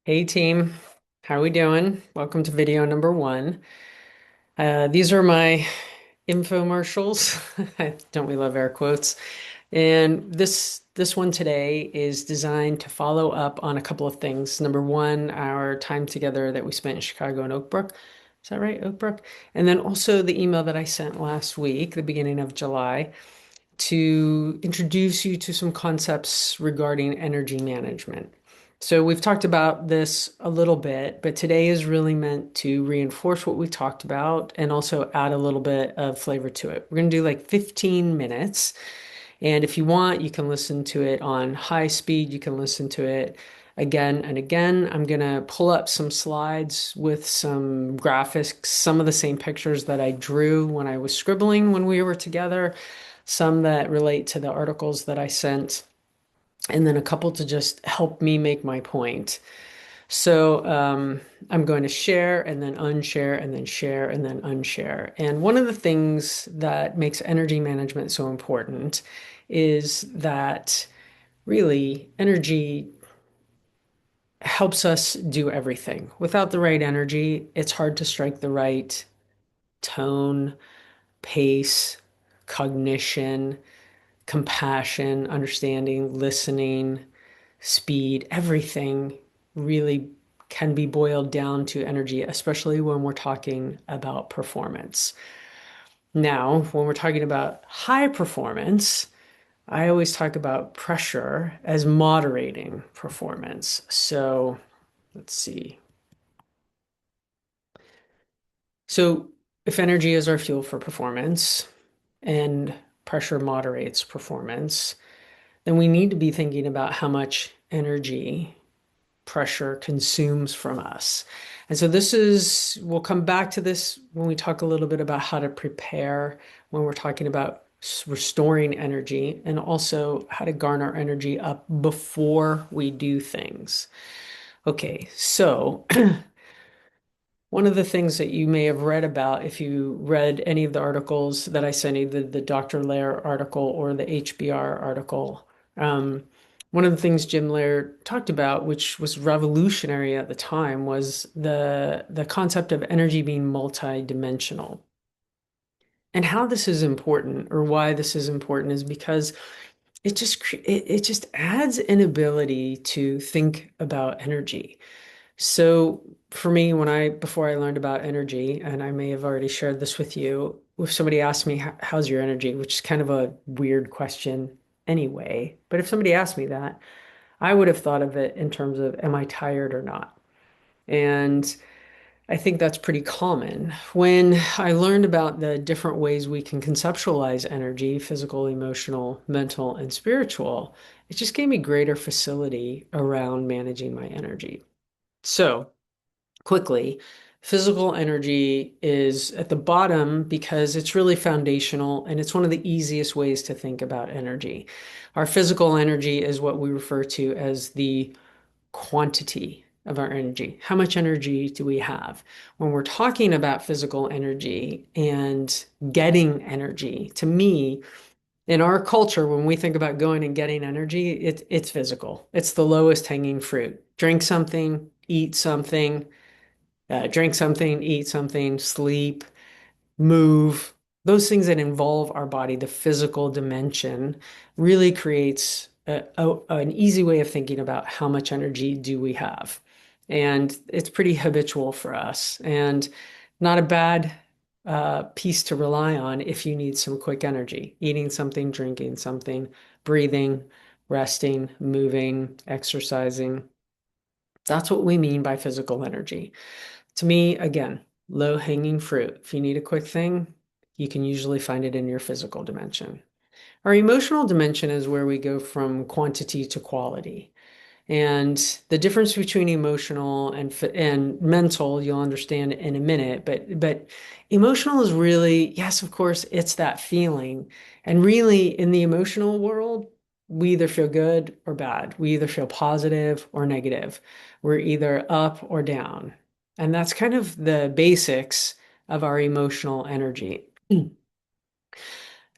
Hey team, how we doing? Welcome to video number one. These are my infomercials. Don't we love air quotes? And this one today is designed to follow up on a couple of things. Number one, our time together that we spent in Chicago and Oak Brook. Is that right, Oak Brook? And then also the email that I sent last week, the beginning of July, to introduce you to some concepts regarding energy management. So we've talked about this a little bit, but today is really meant to reinforce what we talked about and also add a little bit of flavor to it. We're going to do like 15 minutes. And if you want, you can listen to it on high speed. You can listen to it again and again. I'm going to pull up some slides with some graphics, some of the same pictures that I drew when I was scribbling when we were together, some that relate to the articles that I sent, and then a couple to just help me make my point. So I'm going to share and then unshare and then share and then unshare. And one of the things that makes energy management so important is that really energy helps us do everything. Without the right energy, it's hard to strike the right tone, pace, cognition, compassion, understanding, listening, speed, everything really can be boiled down to energy, especially when we're talking about performance. Now, when we're talking about high performance, I always talk about pressure as moderating performance. So let's see. So if energy is our fuel for performance and pressure moderates performance, then we need to be thinking about how much energy pressure consumes from us. And so we'll come back to this when we talk a little bit about how to prepare when we're talking about restoring energy and also how to garner energy up before we do things. Okay, so one of the things that you may have read about if you read any of the articles that I sent you, the Dr. Lair article or the HBR article, one of the things Jim Lair talked about, which was revolutionary at the time, was the concept of energy being multidimensional. And how this is important, or why this is important, is because it just adds an ability to think about energy. So for me, before I learned about energy, and I may have already shared this with you, if somebody asked me, how's your energy?" Which is kind of a weird question anyway. But if somebody asked me that, I would have thought of it in terms of, am I tired or not? And I think that's pretty common. When I learned about the different ways we can conceptualize energy, physical, emotional, mental, and spiritual, it just gave me greater facility around managing my energy. So, quickly, physical energy is at the bottom because it's really foundational and it's one of the easiest ways to think about energy. Our physical energy is what we refer to as the quantity of our energy. How much energy do we have? When we're talking about physical energy and getting energy, to me, in our culture, when we think about going and getting energy, it's physical. It's the lowest hanging fruit. Drink something, eat something, drink something, eat something, sleep, move. Those things that involve our body, the physical dimension, really creates an easy way of thinking about how much energy do we have. And it's pretty habitual for us and not a bad piece to rely on if you need some quick energy. Eating something, drinking something, breathing, resting, moving, exercising. That's what we mean by physical energy. To me, again, low hanging fruit. If you need a quick thing, you can usually find it in your physical dimension. Our emotional dimension is where we go from quantity to quality. And the difference between emotional and mental, you'll understand in a minute, but emotional is really, yes, of course, it's that feeling. And really in the emotional world, we either feel good or bad. We either feel positive or negative. We're either up or down. And that's kind of the basics of our emotional energy.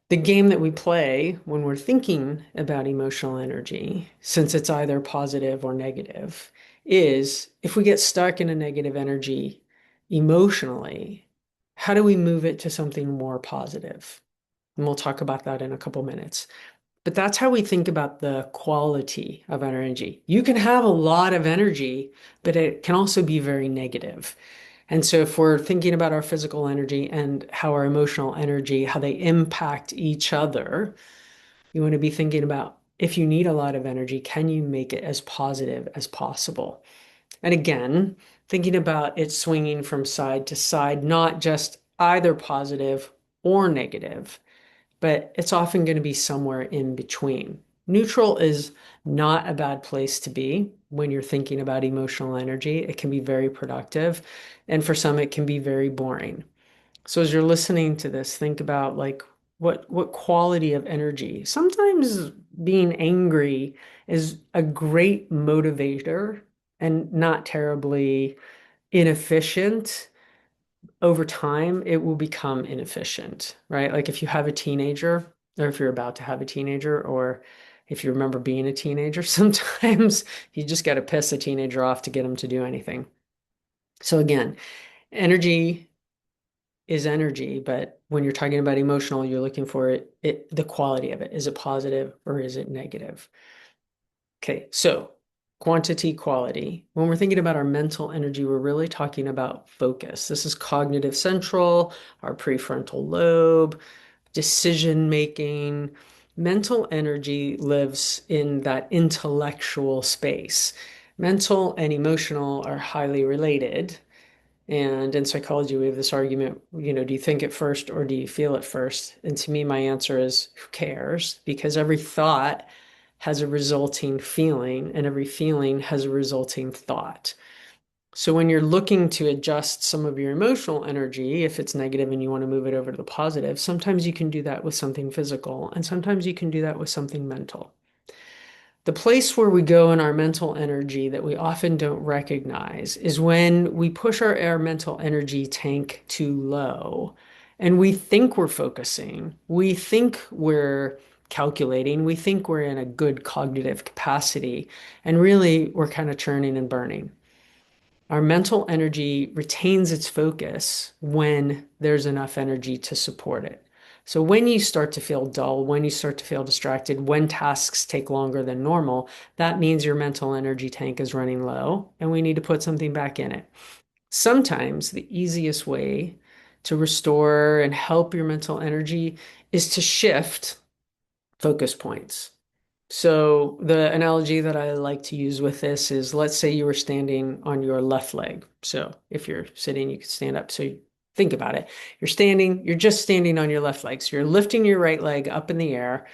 The game that we play when we're thinking about emotional energy, since it's either positive or negative, is if we get stuck in a negative energy emotionally, how do we move it to something more positive? And we'll talk about that in a couple minutes. But that's how we think about the quality of energy. You can have a lot of energy, but it can also be very negative. And so if we're thinking about our physical energy and how our emotional energy, how they impact each other, you want to be thinking about if you need a lot of energy, can you make it as positive as possible? And again, thinking about it swinging from side to side, not just either positive or negative, but it's often going to be somewhere in between. Neutral is not a bad place to be when you're thinking about emotional energy. It can be very productive, and for some, it can be very boring. So as you're listening to this, think about like what quality of energy. Sometimes being angry is a great motivator and not terribly inefficient. Over time, it will become inefficient, right? Like if you have a teenager, or if you're about to have a teenager, or if you remember being a teenager, sometimes you just got to piss a teenager off to get them to do anything. So again, energy is energy, but when you're talking about emotional, you're looking for the quality of it. Is it positive or is it negative? Okay, so quantity, quality. When we're thinking about our mental energy, we're really talking about focus. This is cognitive central, our prefrontal lobe, decision making. Mental energy lives in that intellectual space. Mental and emotional are highly related. And in psychology, we have this argument, do you think it first or do you feel it first? And to me, my answer is who cares? Because every thought has a resulting feeling, and every feeling has a resulting thought. So when you're looking to adjust some of your emotional energy, if it's negative and you want to move it over to the positive, sometimes you can do that with something physical, and sometimes you can do that with something mental. The place where we go in our mental energy that we often don't recognize is when we push our mental energy tank too low and we think we're focusing, we think we're calculating, we think we're in a good cognitive capacity, and really we're kind of churning and burning. Our mental energy retains its focus when there's enough energy to support it. So when you start to feel dull, when you start to feel distracted, when tasks take longer than normal, that means your mental energy tank is running low and we need to put something back in it. Sometimes the easiest way to restore and help your mental energy is to shift focus points. So the analogy that I like to use with this is, let's say you were standing on your left leg. So if you're sitting, you could stand up. So you think about it. You're just standing on your left leg. So you're lifting your right leg up in the air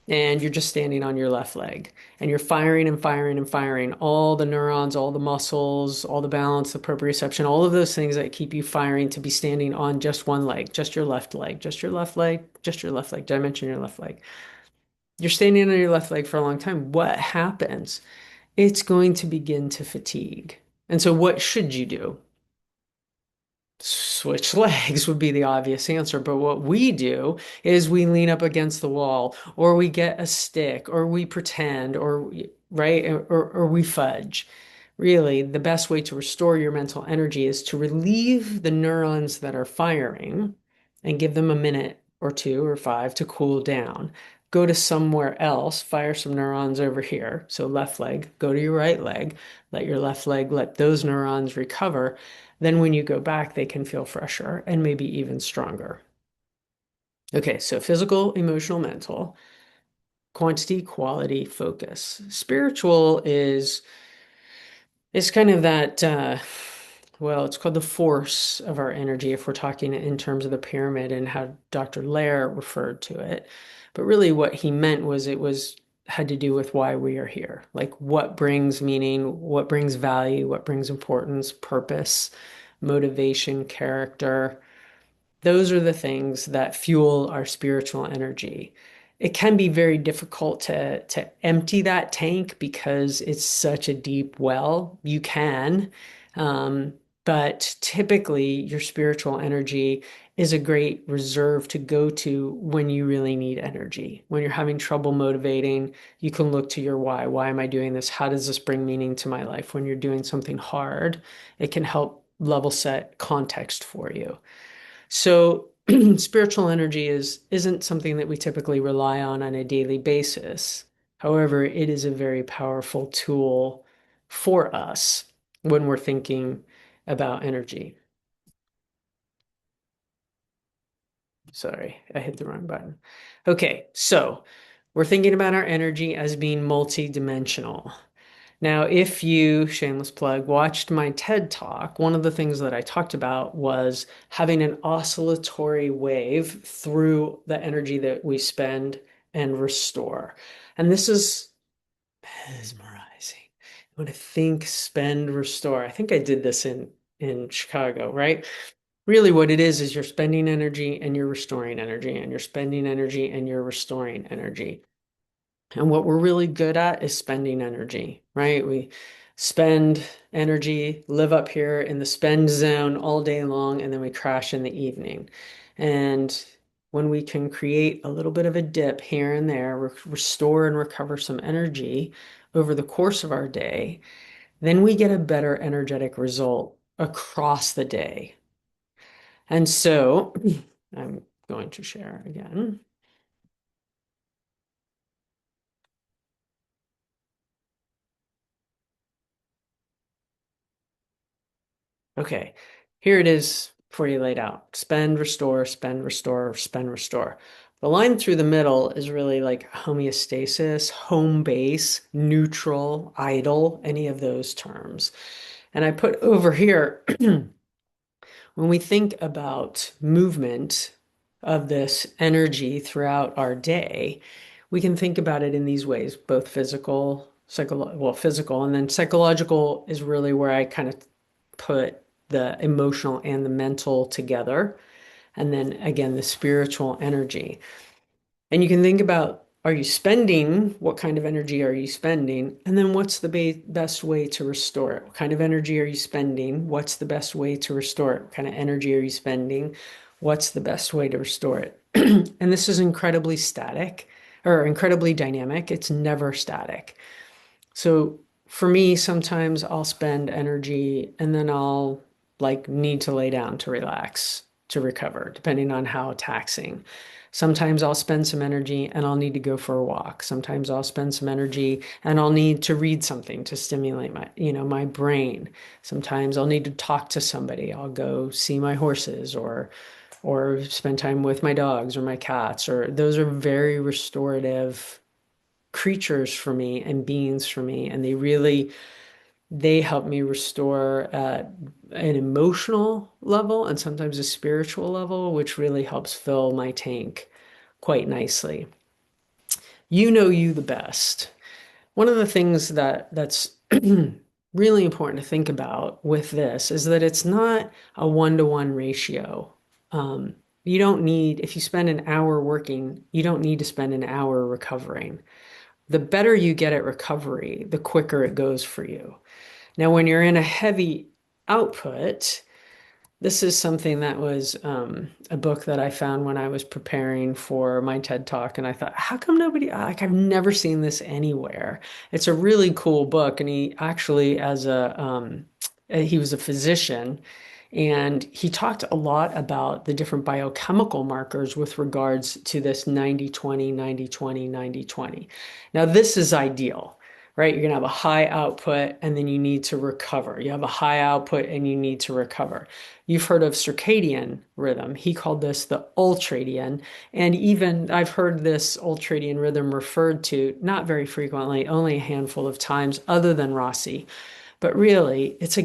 and you're just standing on your left leg. And you're firing and firing and firing all the neurons, all the muscles, all the balance, the proprioception, all of those things that keep you firing to be standing on just one leg, just your left leg, just your left leg, just your left leg. Did I mention your left leg? You're standing on your left leg for a long time. What happens? It's going to begin to fatigue. And so, what should you do? Switch legs would be the obvious answer. But what we do is we lean up against the wall, or we get a stick, or we pretend, right, or we fudge. Really, the best way to restore your mental energy is to relieve the neurons that are firing and give them a minute or two or five to cool down. Go to somewhere else, fire some neurons over here. So left leg, go to your right leg, let your left leg let those neurons recover. Then when you go back, they can feel fresher and maybe even stronger. Okay, so physical, emotional, mental, quantity, quality, focus. Spiritual is it's kind of that, well, it's called the force of our energy if we're talking in terms of the pyramid and how Dr. Lair referred to it. But really, what he meant was it was had to do with why we are here. Like what brings meaning, what brings value, what brings importance, purpose, motivation, character. Those are the things that fuel our spiritual energy. It can be very difficult to empty that tank because it's such a deep well. You can. But typically, your spiritual energy is a great reserve to go to when you really need energy. When you're having trouble motivating, you can look to your why. Why am I doing this? How does this bring meaning to my life? When you're doing something hard, it can help level set context for you. So, spiritual energy isn't something that we typically rely on a daily basis. However, it is a very powerful tool for us when we're thinking about energy. Sorry, I hit the wrong button. Okay, so we're thinking about our energy as being multidimensional. Now, if you, shameless plug, watched my TED Talk, one of the things that I talked about was having an oscillatory wave through the energy that we spend and restore. And this is mesmerizing. You want to think, spend, restore. I think I did this in Chicago, right? Really, what it is you're spending energy and you're restoring energy, and you're spending energy and you're restoring energy. And what we're really good at is spending energy, right? We spend energy, live up here in the spend zone all day long, and then we crash in the evening. And when we can create a little bit of a dip here and there, restore and recover some energy over the course of our day, then we get a better energetic result across the day. And so I'm going to share again. Okay, here it is for you laid out. Spend, restore, spend, restore, spend, restore. The line through the middle is really like homeostasis, home base, neutral, idle, any of those terms. And I put over here, when we think about movement of this energy throughout our day, we can think about it in these ways, both physical, physical, and then psychological is really where I kind of put the emotional and the mental together. And then again, the spiritual energy. And you can think about, are you spending? What kind of energy are you spending? And then what's the best way to restore it? What kind of energy are you spending? What's the best way to restore it? What kind of energy are you spending? What's the best way to restore it? And this is incredibly static or incredibly dynamic. It's never static. So for me, sometimes I'll spend energy and then I'll like need to lay down to relax, to recover, depending on how taxing. Sometimes I'll spend some energy and I'll need to go for a walk. Sometimes I'll spend some energy and I'll need to read something to stimulate my brain. Sometimes I'll need to talk to somebody. I'll go see my horses or spend time with my dogs or my cats, or those are very restorative creatures for me and beings for me, and they help me restore at an emotional level and sometimes a spiritual level, which really helps fill my tank quite nicely. You know you the best. One of the things that's really important to think about with this is that it's not a one-to-one ratio. You don't need, if you spend an hour working, you don't need to spend an hour recovering. The better you get at recovery, the quicker it goes for you. Now, when you're in a heavy output, this is something that was a book that I found when I was preparing for my TED Talk, and I thought, how come nobody, like, I've never seen this anywhere. It's a really cool book, and he actually, he was a physician, and he talked a lot about the different biochemical markers with regards to this 90-20, 90-20, 90-20. Now, this is ideal, right? You're going to have a high output and then you need to recover. You have a high output and you need to recover. You've heard of circadian rhythm. He called this the ultradian. And even I've heard this ultradian rhythm referred to not very frequently, only a handful of times, other than Rossi. But really, it's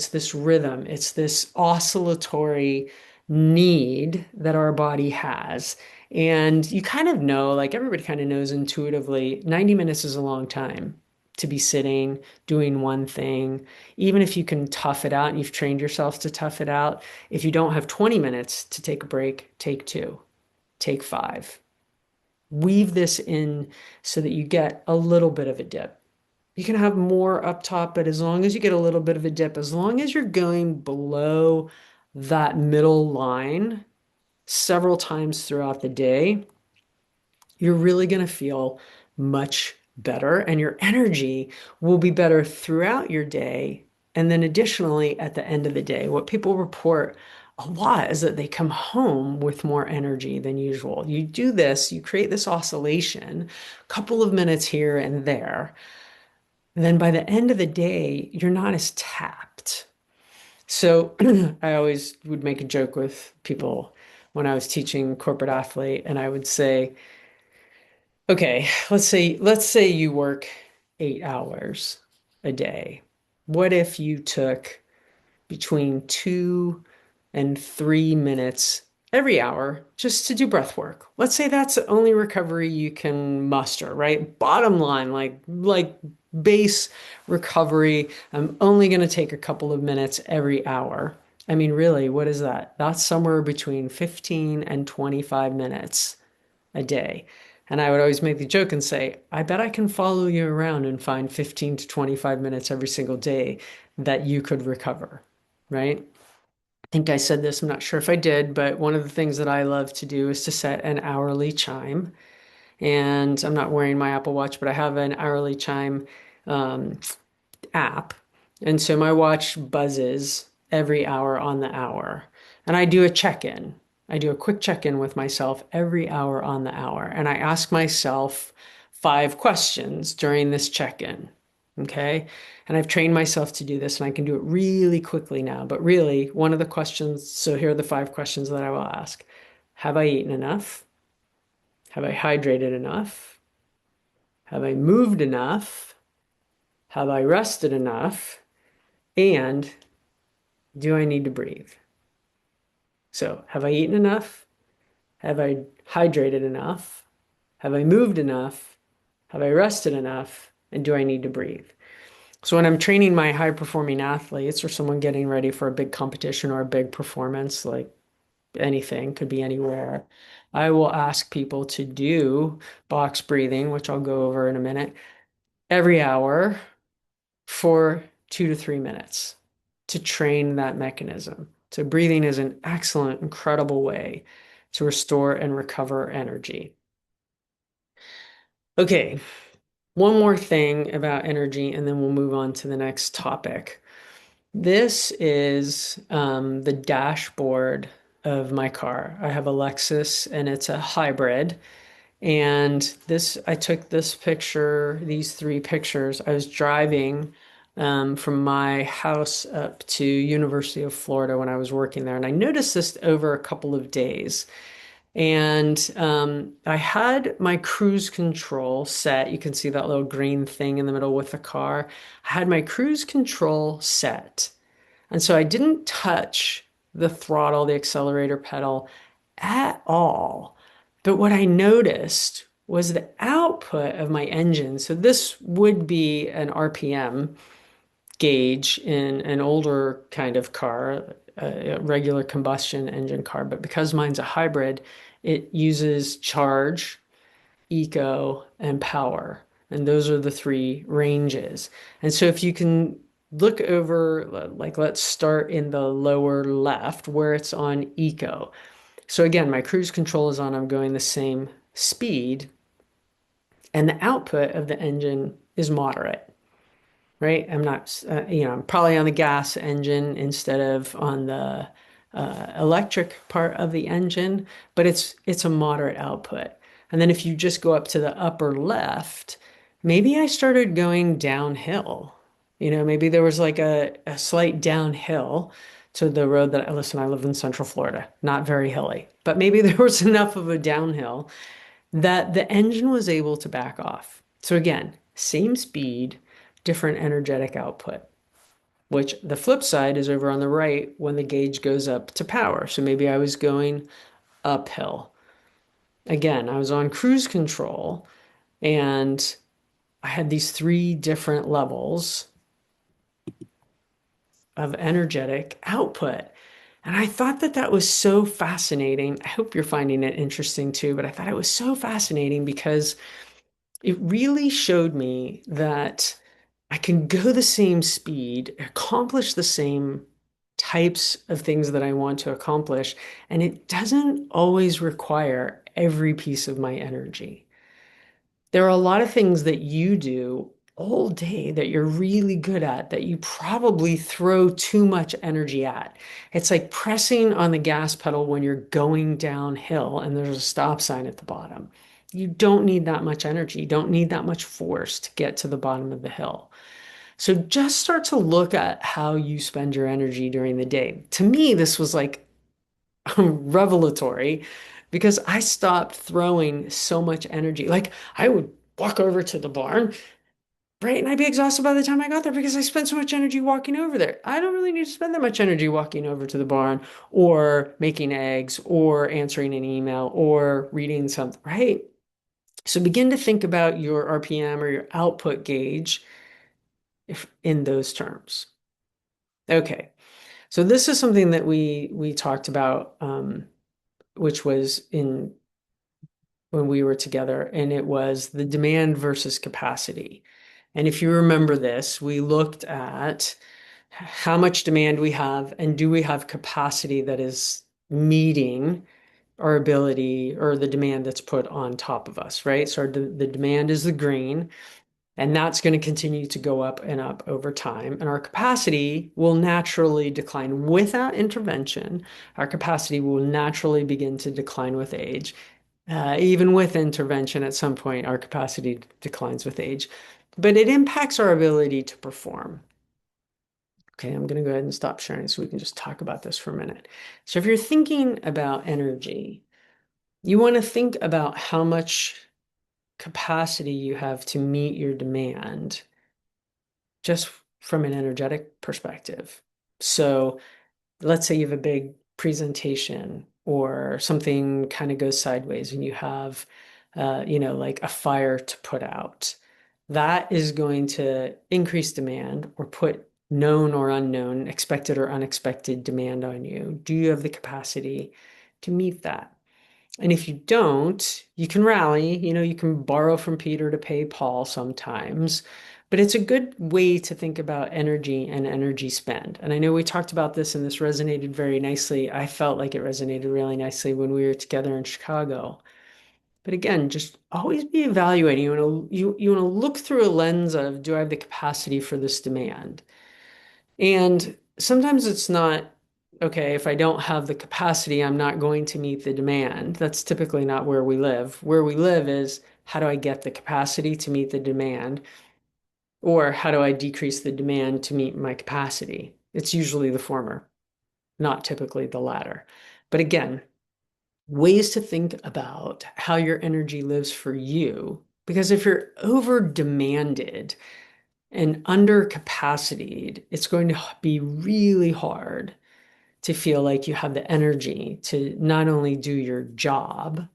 this rhythm, it's this oscillatory need that our body has. And you kind of know, like everybody kind of knows intuitively, 90 minutes is a long time to be sitting, doing one thing. Even if you can tough it out and you've trained yourself to tough it out, if you don't have 20 minutes to take a break, take two, take five. Weave this in so that you get a little bit of a dip. You can have more up top, but as long as you get a little bit of a dip, as long as you're going below that middle line several times throughout the day, you're really going to feel much better and your energy will be better throughout your day. And then additionally, at the end of the day, what people report a lot is that they come home with more energy than usual. You do this, you create this oscillation, a couple of minutes here and there. And then by the end of the day, you're not as tapped. So I always would make a joke with people when I was teaching corporate athlete, and I would say, okay, let's say you work 8 hours a day. What if you took between 2 and 3 minutes every hour just to do breath work? Let's say that's the only recovery you can muster, right? Bottom line, like base recovery. I'm only going to take a couple of minutes every hour. I mean, really, what is that? That's somewhere between 15 and 25 minutes a day. And I would always make the joke and say, I bet I can follow you around and find 15 to 25 minutes every single day that you could recover, right? I think I said this, I'm not sure if I did, but one of the things that I love to do is to set an hourly chime. And I'm not wearing my Apple Watch, but I have an hourly chime um, app. And so my watch buzzes every hour on the hour. And I do a check in. I do a quick check in with myself every hour on the hour. And I ask myself 5 questions during this check in. Okay. And I've trained myself to do this and I can do it really quickly now. But really, one of the questions, so here are the 5 questions that I will ask. Have I eaten enough? Have I hydrated enough? Have I moved enough? Have I rested enough? And do I need to breathe? So, have I eaten enough? Have I hydrated enough? Have I moved enough? Have I rested enough? And do I need to breathe? So, when I'm training my high performing athletes or someone getting ready for a big competition or a big performance, like anything, could be anywhere, I will ask people to do box breathing, which I'll go over in a minute, every hour for 2 to 3 minutes to train that mechanism. So, breathing is an excellent, incredible way to restore and recover energy. Okay, one more thing about energy, and then we'll move on to the next topic. This is the dashboard of my car. I have a Lexus and it's a hybrid. And this, I took this picture, these 3 pictures. I was driving from my house up to University of Florida when I was working there, and I noticed this over a couple of days. And I had my cruise control set. You can see that little green thing in the middle with the car. I had my cruise control set. And so I didn't touch the throttle, the accelerator pedal at all. But what I noticed was the output of my engine. So this would be an RPM gauge in an older kind of car, a regular combustion engine car. But because mine's a hybrid, it uses charge, eco, and power. And those are the 3 ranges. And so if you can look over, like let's start in the lower left where it's on eco. So again, my cruise control is on, I'm going the same speed, and the output of the engine is moderate, right? I'm not, I'm probably on the gas engine instead of on the electric part of the engine, but it's a moderate output. And then if you just go up to the upper left, maybe I started going downhill. Maybe there was like a slight downhill to the road that, listen, I live in Central Florida, not very hilly, but maybe there was enough of a downhill that the engine was able to back off. So again, same speed, different energetic output, which the flip side is over on the right when the gauge goes up to power. So maybe I was going uphill. Again, I was on cruise control and I had these 3 different levels of energetic output. And I thought that that was so fascinating. I hope you're finding it interesting too, but I thought it was so fascinating because it really showed me that I can go the same speed, accomplish the same types of things that I want to accomplish, and it doesn't always require every piece of my energy. There are a lot of things that you do all day that you're really good at that you probably throw too much energy at. It's like pressing on the gas pedal when you're going downhill and there's a stop sign at the bottom. You don't need that much energy. You don't need that much force to get to the bottom of the hill. So just start to look at how you spend your energy during the day. To me, this was like revelatory because I stopped throwing so much energy. Like I would walk over to the barn, right? And I'd be exhausted by the time I got there because I spent so much energy walking over there. I don't really need to spend that much energy walking over to the barn or making eggs or answering an email or reading something, right? So begin to think about your RPM or your output gauge if in those terms. Okay. So this is something that we talked about, which was in when we were together, and it was the demand versus capacity. And if you remember this, we looked at how much demand we have and do we have capacity that is meeting our ability or the demand that's put on top of us, right? So the demand is the green, and that's going to continue to go up and up over time. And our capacity will naturally decline without intervention. Our capacity will naturally begin to decline with age. Even with intervention, at some point, our capacity declines with age, but it impacts our ability to perform. Okay, I'm going to go ahead and stop sharing so we can just talk about this for a minute. So if you're thinking about energy, you want to think about how much capacity you have to meet your demand just from an energetic perspective. So let's say you have a big presentation or something kind of goes sideways and you have, like a fire to put out. That is going to increase demand or put known or unknown, expected or unexpected demand on you. Do you have the capacity to meet that? And if you don't, you can rally, you can borrow from Peter to pay Paul sometimes, but it's a good way to think about energy and energy spend. And I know we talked about this and this resonated very nicely. I felt like it resonated really nicely when we were together in Chicago. But again, just always be evaluating. You want to look through a lens of, do I have the capacity for this demand? And sometimes it's not, okay, if I don't have the capacity, I'm not going to meet the demand. That's typically not where we live. Where we live is, how do I get the capacity to meet the demand? Or how do I decrease the demand to meet my capacity? It's usually the former, not typically the latter. But again, ways to think about how your energy lives for you. Because if you're over demanded, and under capacitated, it's going to be really hard to feel like you have the energy to not only do your job,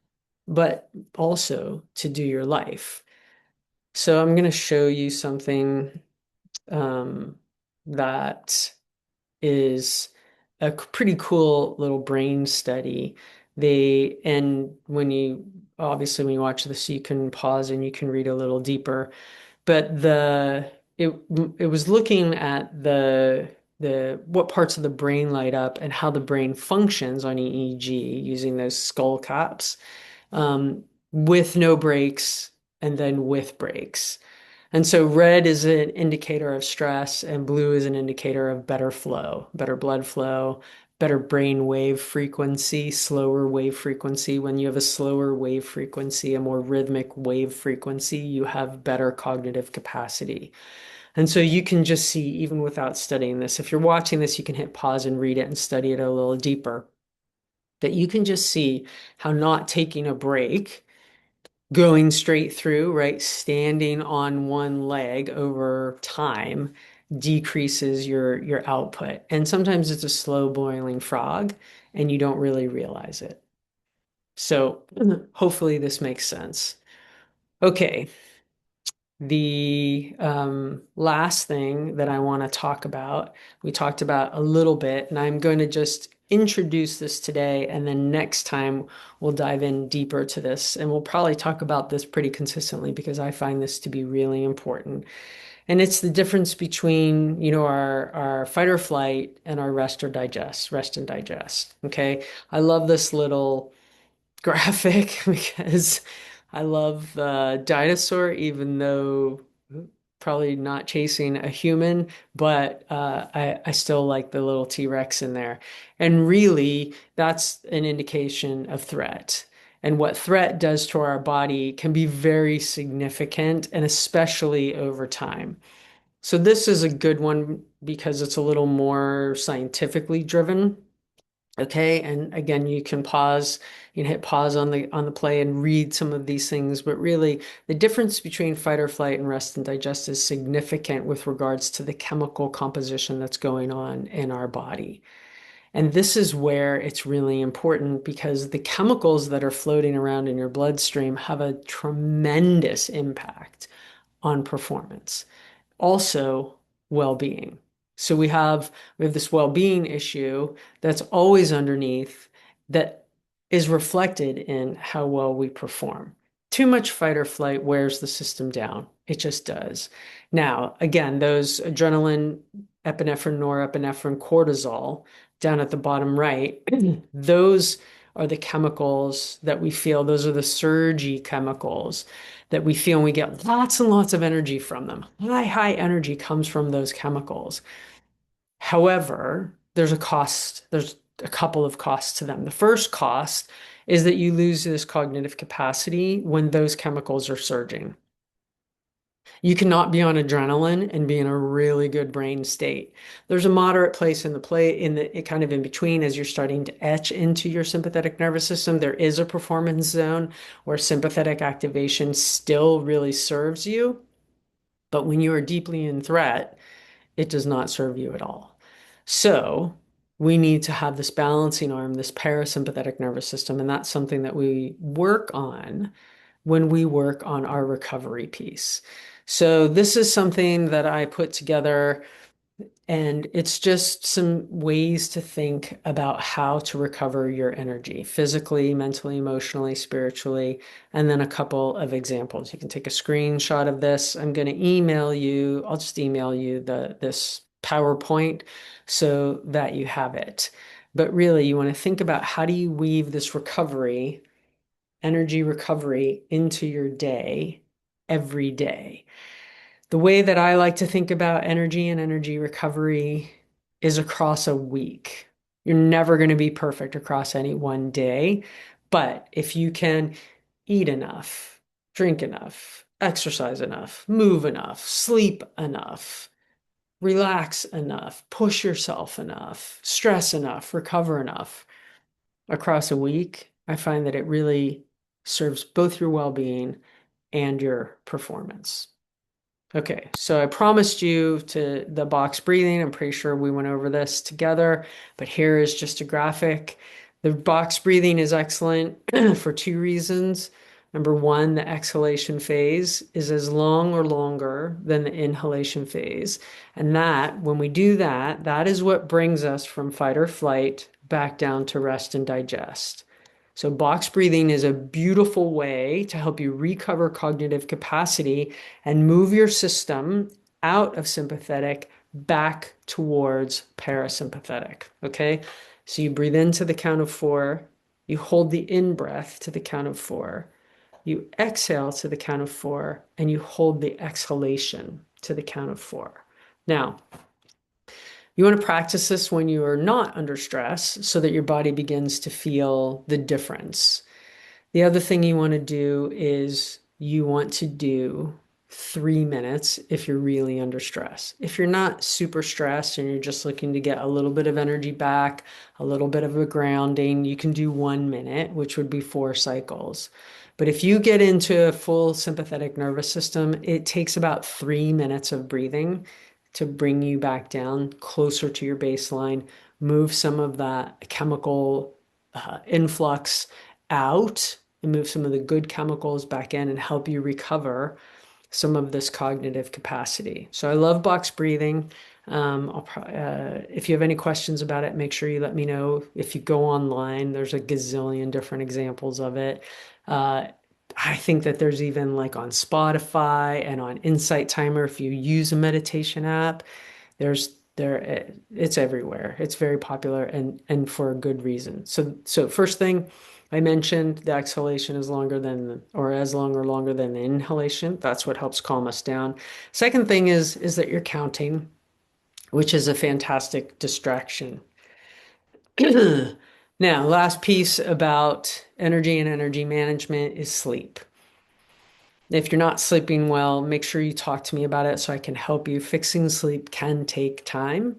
but also to do your life. So I'm going to show you something that is a pretty cool little brain study. And obviously when you watch this, you can pause and you can read a little deeper. But it it was looking at the what parts of the brain light up and how the brain functions on EEG using those skull caps, with no breaks and then with breaks. And so red is an indicator of stress and blue is an indicator of better flow, better blood flow, better brain wave frequency, slower wave frequency. When you have a slower wave frequency, a more rhythmic wave frequency, you have better cognitive capacity. And so you can just see, even without studying this, if you're watching this, you can hit pause and read it and study it a little deeper. That you can just see how not taking a break, going straight through, right, standing on one leg over time decreases your output. And sometimes it's a slow boiling frog and you don't really realize it. So hopefully this makes sense. Okay. The last thing that I want to talk about, we talked about a little bit, and I'm going to just introduce this today, and then next time we'll dive in deeper to this, and we'll probably talk about this pretty consistently because I find this to be really important. And it's the difference between, our fight or flight and our rest and digest. Okay. I love this little graphic because I love the dinosaur, even though probably not chasing a human, but I still like the little T-Rex in there. And really, that's an indication of threat. And what threat does to our body can be very significant, and especially over time. So this is a good one because it's a little more scientifically driven. Okay, and again, you can hit pause on the play and read some of these things, but really the difference between fight or flight and rest and digest is significant with regards to the chemical composition that's going on in our body. And this is where it's really important because the chemicals that are floating around in your bloodstream have a tremendous impact on performance. Also, well-being. So we have this well-being issue that's always underneath that is reflected in how well we perform. Too much fight or flight wears the system down. It just does. Now, again, those adrenaline, epinephrine, norepinephrine, cortisol down at the bottom right, those are the chemicals that we feel. Those are the surgy chemicals that we feel, and we get lots and lots of energy from them. High energy comes from those chemicals. However, there's a couple of costs to them. The first cost is that you lose this cognitive capacity when those chemicals are surging. You cannot be on adrenaline and be in a really good brain state. There's a moderate place in the play in the kind of in between as you're starting to etch into your sympathetic nervous system. There is a performance zone where sympathetic activation still really serves you, but when you are deeply in threat, it does not serve you at all. So we need to have this balancing arm, this parasympathetic nervous system, and that's something that we work on when we work on our recovery piece. So this is something that I put together, and it's just some ways to think about how to recover your energy physically, mentally, emotionally, spiritually, and then a couple of examples. You can take a screenshot of this. I'll just email you this PowerPoint so that you have it. But really, you want to think about how do you weave this energy recovery into your day every day. The way that I like to think about energy and energy recovery is across a week. You're never going to be perfect across any one day, but if you can eat enough, drink enough, exercise enough, move enough, sleep enough, relax enough, push yourself enough, stress enough, recover enough across a week, I find that it really serves both your well-being and your performance. Okay, so I promised you to the box breathing. I'm pretty sure we went over this together, but here is just a graphic. The box breathing is excellent for two reasons. Number one, the exhalation phase is as long or longer than the inhalation phase. And that, when we do that, that is what brings us from fight or flight back down to rest and digest. So box breathing is a beautiful way to help you recover cognitive capacity and move your system out of sympathetic back towards parasympathetic. Okay. So you breathe into the count of 4, you hold the in breath to the count of 4, you exhale to the count of 4, and you hold the exhalation to the count of 4. Now, you want to practice this when you are not under stress so that your body begins to feel the difference. The other thing you want to do is you want to do 3 minutes if you're really under stress. If you're not super stressed and you're just looking to get a little bit of energy back, a little bit of a grounding, you can do 1 minute, which would be 4 cycles. But if you get into a full sympathetic nervous system, it takes about 3 minutes of breathing to bring you back down closer to your baseline, move some of that chemical influx out and move some of the good chemicals back in and help you recover some of this cognitive capacity. So I love box breathing. If you have any questions about it, make sure you let me know. If you go online, there's a gazillion different examples of it. I think that there's even like on Spotify and on Insight Timer, if you use a meditation app, it's everywhere. It's very popular and for a good reason. So first thing I mentioned, the exhalation is longer than or as long or longer than the inhalation. That's what helps calm us down. Second thing is that you're counting, which is a fantastic distraction. Now, last piece about energy and energy management is sleep. If you're not sleeping well, make sure you talk to me about it so I can help you. Fixing sleep can take time,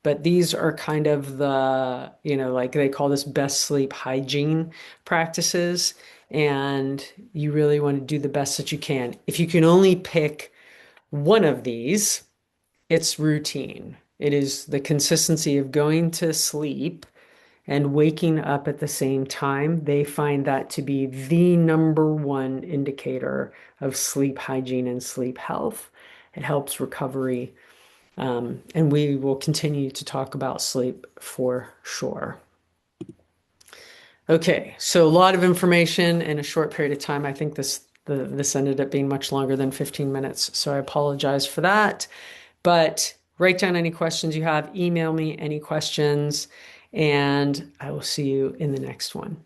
but these are kind of the, like they call this best sleep hygiene practices, and you really want to do the best that you can. If you can only pick one of these, it's routine. It is the consistency of going to sleep and waking up at the same time. They find that to be the number one indicator of sleep hygiene and sleep health. It helps recovery. And we will continue to talk about sleep for sure. Okay, so a lot of information in a short period of time. I think this ended up being much longer than 15 minutes, so I apologize for that. But write down any questions you have, email me any questions, and I will see you in the next one.